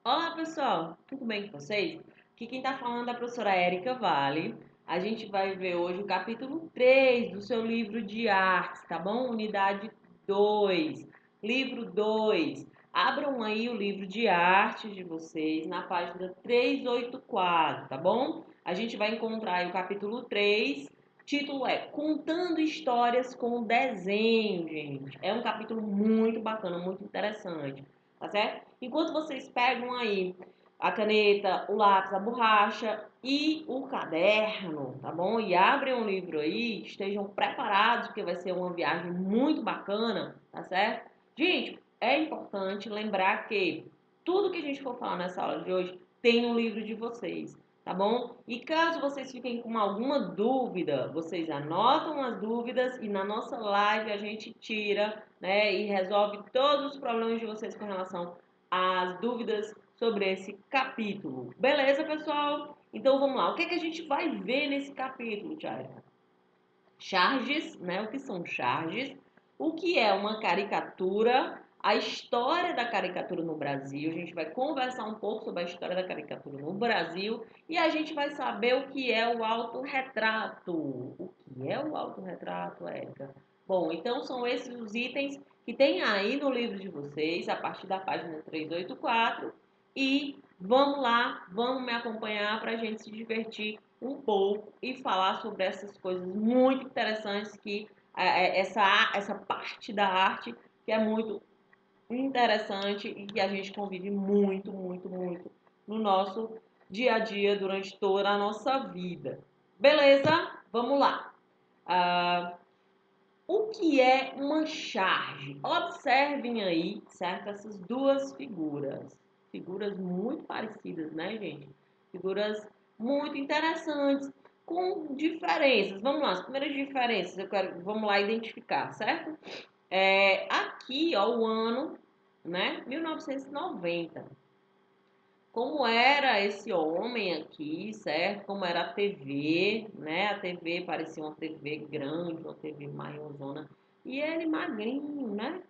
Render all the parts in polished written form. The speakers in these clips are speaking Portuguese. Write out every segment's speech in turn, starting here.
Olá, pessoal! Tudo bem com vocês? Aqui quem está falando é a professora Érica Vale. A gente vai ver hoje o capítulo 3 do seu livro de artes, tá bom? Unidade 2, livro 2. Abram aí o livro de artes de vocês na página 384, tá bom? A gente vai encontrar aí o capítulo 3. O título é Contando Histórias com Desenho, gente. É um capítulo muito bacana, muito interessante, tá certo? Enquanto vocês pegam aí a caneta, o lápis, a borracha e o caderno, tá bom? E abrem um livro aí, estejam preparados, porque vai ser uma viagem muito bacana, tá certo? Gente, é importante lembrar que tudo que a gente for falar nessa aula de hoje tem no livro de vocês, tá bom? E caso vocês fiquem com alguma dúvida, vocês anotam as dúvidas e na nossa live a gente tira, né, e resolve todos os problemas de vocês com relação às dúvidas sobre esse capítulo. Beleza, pessoal? Então vamos lá. O que é que a gente vai ver nesse capítulo, Tiago? Charges, né? O que são charges? O que é uma caricatura? A história da caricatura no Brasil. A gente vai conversar um pouco sobre a história da caricatura no Brasil e a gente vai saber o que é o autorretrato. O que é o autorretrato, Érica? Bom, então são esses os itens que tem aí no livro de vocês, a partir da página 384. E vamos lá, vamos me acompanhar para a gente se divertir um pouco e falar sobre essas coisas muito interessantes que essa parte da arte que é muito interessante e que a gente convive muito, muito, muito no nosso dia a dia durante toda a nossa vida. Beleza? Vamos lá. Ah, o que é uma charge? Observem aí, certo? Essas duas figuras. Figuras muito parecidas, né, gente? Figuras muito interessantes, com diferenças. Vamos lá, as primeiras diferenças, vamos lá identificar, certo? Aqui, ó, o ano, né? 1990. Como era esse homem aqui, certo? Como era a TV, né? A TV parecia uma TV grande, uma TV maiorzona. E ele magrinho, né?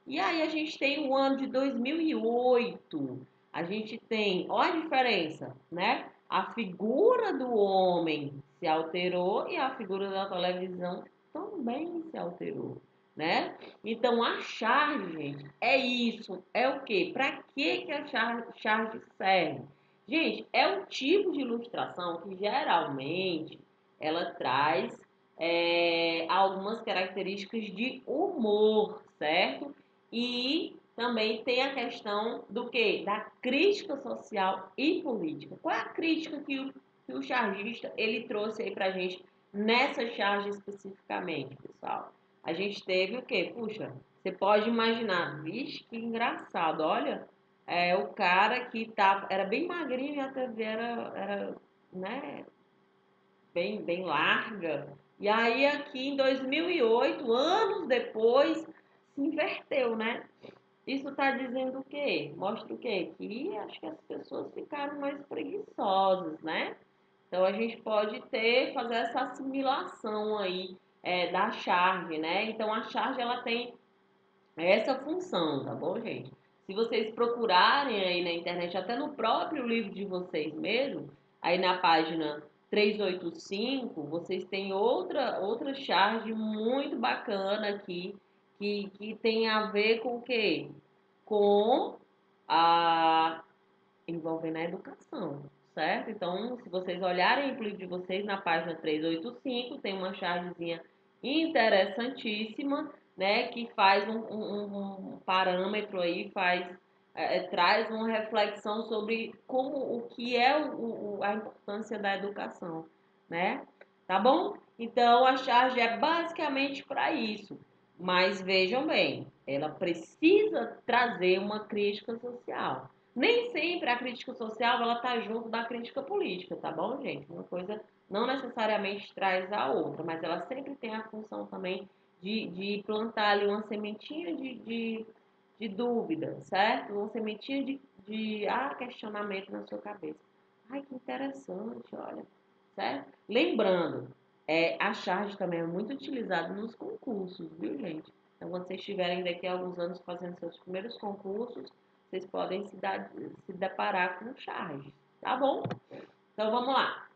E aí a gente tem o ano de 2008. A gente tem, olha a diferença, né? A figura do homem se alterou e a figura da televisão também se alterou, né? Então a charge, gente, é isso. É o quê? Para que a charge serve? Gente, é um tipo de ilustração que geralmente ela traz algumas características de humor, certo? E também tem a questão do quê? Da crítica social e política. Qual é a crítica que o chargista ele trouxe aí pra gente nessa charge especificamente, pessoal? A gente teve o quê? Puxa, você pode imaginar, vixe, que engraçado, olha, o cara que era bem magrinho e a TV era, né, bem larga. E aí aqui em 2008, anos depois, se inverteu, né? Isso está dizendo o quê? Mostra o quê? Que acho que as pessoas ficaram mais preguiçosas, né? Então a gente pode fazer essa assimilação aí da charge, né? Então a charge ela tem essa função, tá bom, gente? Se vocês procurarem aí na internet, até no próprio livro de vocês mesmo, aí na página 385, vocês têm outra charge muito bacana aqui, que tem a ver com o quê? Com a envolvendo a educação, certo? Então, se vocês olharem o livro de vocês na página 385, tem uma chargezinha interessantíssima, né, que faz um parâmetro aí, traz uma reflexão sobre como o que é a importância da educação, né? Tá bom? Então a charge é basicamente para isso. Mas vejam bem, ela precisa trazer uma crítica social. Nem sempre a crítica social ela tá junto da crítica política, tá bom, gente? Uma coisa não necessariamente traz a outra, mas ela sempre tem a função também de plantar ali uma sementinha de dúvida, certo? Uma sementinha de questionamento na sua cabeça. Ai, que interessante, olha, certo? Lembrando, a charge também é muito utilizada nos concursos, viu, gente? Então, quando vocês estiverem daqui a alguns anos fazendo seus primeiros concursos, vocês podem se deparar com charges, tá bom? Então vamos lá.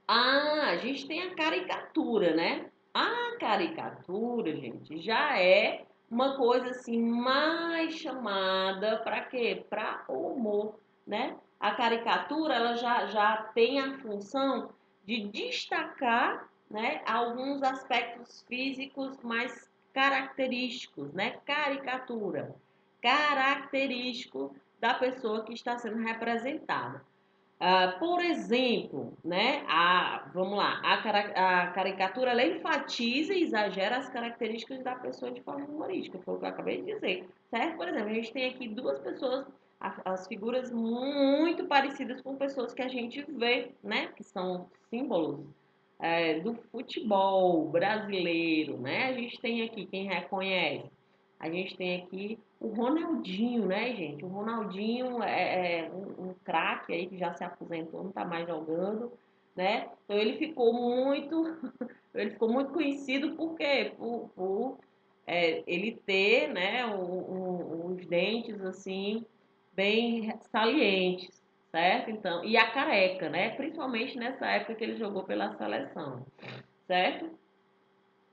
Ah, a gente tem a caricatura, né? A caricatura, gente, já é uma coisa assim mais chamada para quê? Para o humor, né? A caricatura, ela já tem a função de destacar, né, alguns aspectos físicos mais característicos, né? Caricatura, característico da pessoa que está sendo representada. Por exemplo, né, vamos lá, a caricatura ela enfatiza e exagera as características da pessoa de forma humorística, foi o que eu acabei de dizer, certo? Por exemplo, a gente tem aqui duas pessoas, as figuras muito parecidas com pessoas que a gente vê, né, que são símbolos do futebol brasileiro, né? A gente tem aqui, quem reconhece, a gente tem aqui o Ronaldinho, né, gente? O Ronaldinho é um craque aí que já se aposentou, não tá mais jogando, né? Então ele ficou muito conhecido por quê? Por ele ter, né, uns dentes assim bem salientes, certo? Então, e a careca, né? Principalmente nessa época que ele jogou pela seleção, certo?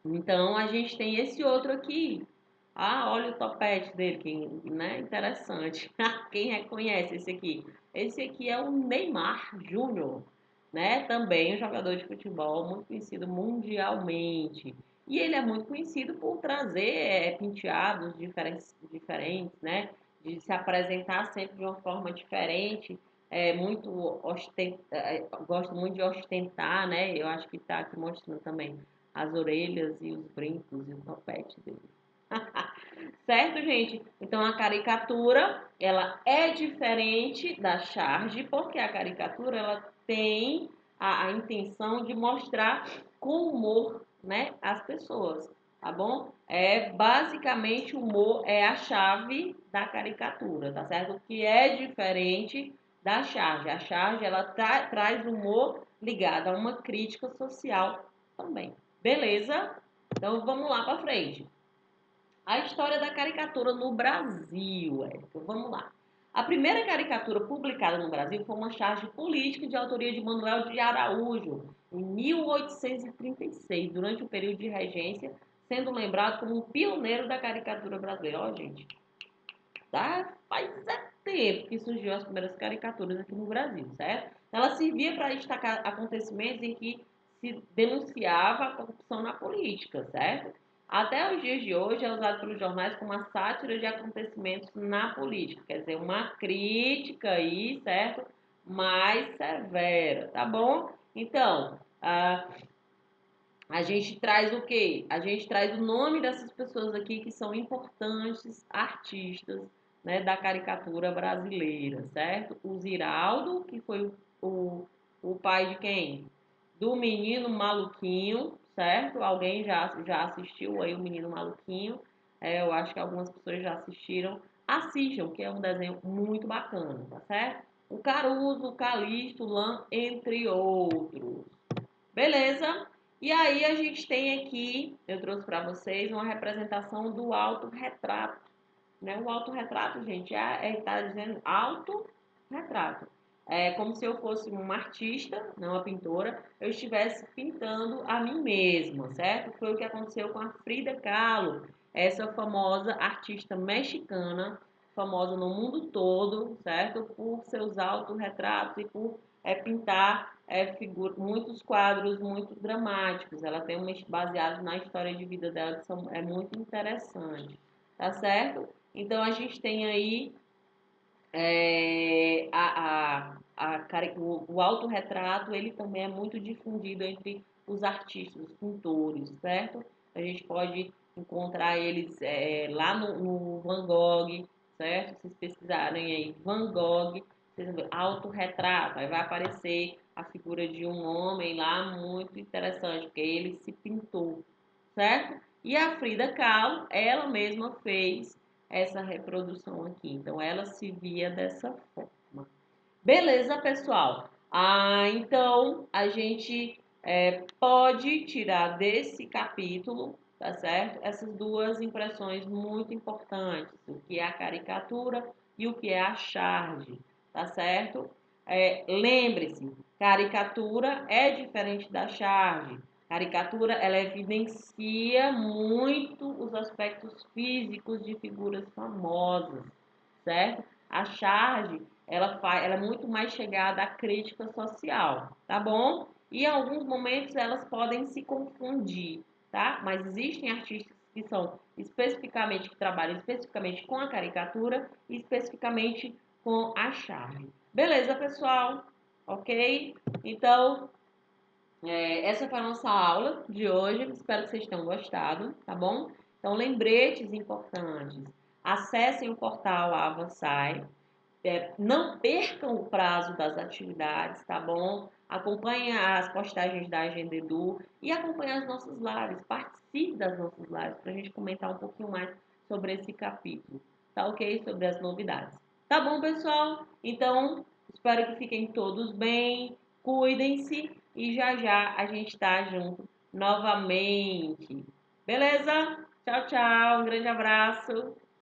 Então a gente tem esse outro aqui. Ah, olha o topete dele, que, né? Interessante. Quem reconhece esse aqui? Esse aqui é o Neymar Júnior, né? Também um jogador de futebol muito conhecido mundialmente. E ele é muito conhecido por trazer penteados diferentes, né? De se apresentar sempre de uma forma diferente. Gosto muito de ostentar, né? Eu acho que tá aqui mostrando também as orelhas e os brincos e o topete dele. Certo, gente? Então a caricatura, ela é diferente da charge, porque a caricatura ela tem a intenção de mostrar com humor, né, as pessoas, tá bom? Basicamente o humor é a chave da caricatura, tá certo? O que é diferente da charge. A charge ela traz humor ligado a uma crítica social também. Beleza? Então vamos lá para frente. A história da caricatura no Brasil, Érica. Vamos lá. A primeira caricatura publicada no Brasil foi uma charge política de autoria de Manuel de Araújo, em 1836, durante o período de regência, sendo lembrado como um pioneiro da caricatura brasileira. Ó, gente, faz tempo que surgiu as primeiras caricaturas aqui no Brasil, certo? Ela servia para destacar acontecimentos em que se denunciava a corrupção na política, certo? Até os dias de hoje é usado pelos jornais como uma sátira de acontecimentos na política, quer dizer, uma crítica aí, certo? Mais severa, tá bom? Então, a gente traz o quê? A gente traz o nome dessas pessoas aqui que são importantes artistas, né, da caricatura brasileira, certo? O Ziraldo, que foi o pai de quem? Do Menino Maluquinho, certo? Alguém já assistiu aí o Menino Maluquinho? Eu acho que algumas pessoas já assistiram. Assistam, que é um desenho muito bacana, tá certo? O Caruso, o Calixto, o Lã, entre outros. Beleza? E aí a gente tem aqui, eu trouxe para vocês uma representação do autorretrato, né? O autorretrato, gente, tá dizendo autorretrato. É como se eu fosse uma artista, não uma pintora, eu estivesse pintando a mim mesma, certo? Foi o que aconteceu com a Frida Kahlo, essa famosa artista mexicana, famosa no mundo todo, certo? Por seus autorretratos e por pintar muitos quadros muito dramáticos. Ela tem baseado na história de vida dela, que é muito interessante, tá certo? Então a gente tem aí o autorretrato, ele também é muito difundido entre os artistas, os pintores, certo? A gente pode encontrar eles lá no Van Gogh, certo? Se vocês pesquisarem aí Van Gogh, vocês vão ver autorretrato, aí vai aparecer a figura de um homem lá muito interessante, porque ele se pintou, certo? E a Frida Kahlo, ela mesma fez essa reprodução aqui. Então, ela se via dessa forma. Beleza, pessoal? Então, a gente pode tirar desse capítulo, tá certo? Essas duas impressões muito importantes, o que é a caricatura e o que é a charge, tá certo? Lembre-se, caricatura é diferente da charge. Caricatura, ela evidencia muito os aspectos físicos de figuras famosas, certo? A charge, ela é muito mais chegada à crítica social, tá bom? E em alguns momentos elas podem se confundir, tá? Mas existem artistas que são especificamente, que trabalham especificamente com a caricatura e especificamente com a charge. Beleza, pessoal? Ok? Então, essa foi a nossa aula de hoje. Espero que vocês tenham gostado, tá bom? Então, lembretes importantes. Acessem o portal Avansai. Não percam o prazo das atividades, tá bom? Acompanhe as postagens da Agenda Edu e acompanhe as nossas lives. Participe das nossas lives para a gente comentar um pouquinho mais sobre esse capítulo, tá ok? Sobre as novidades. Tá bom, pessoal? Então, espero que fiquem todos bem, cuidem-se e já já a gente tá junto novamente. Beleza? Tchau, tchau. Um grande abraço.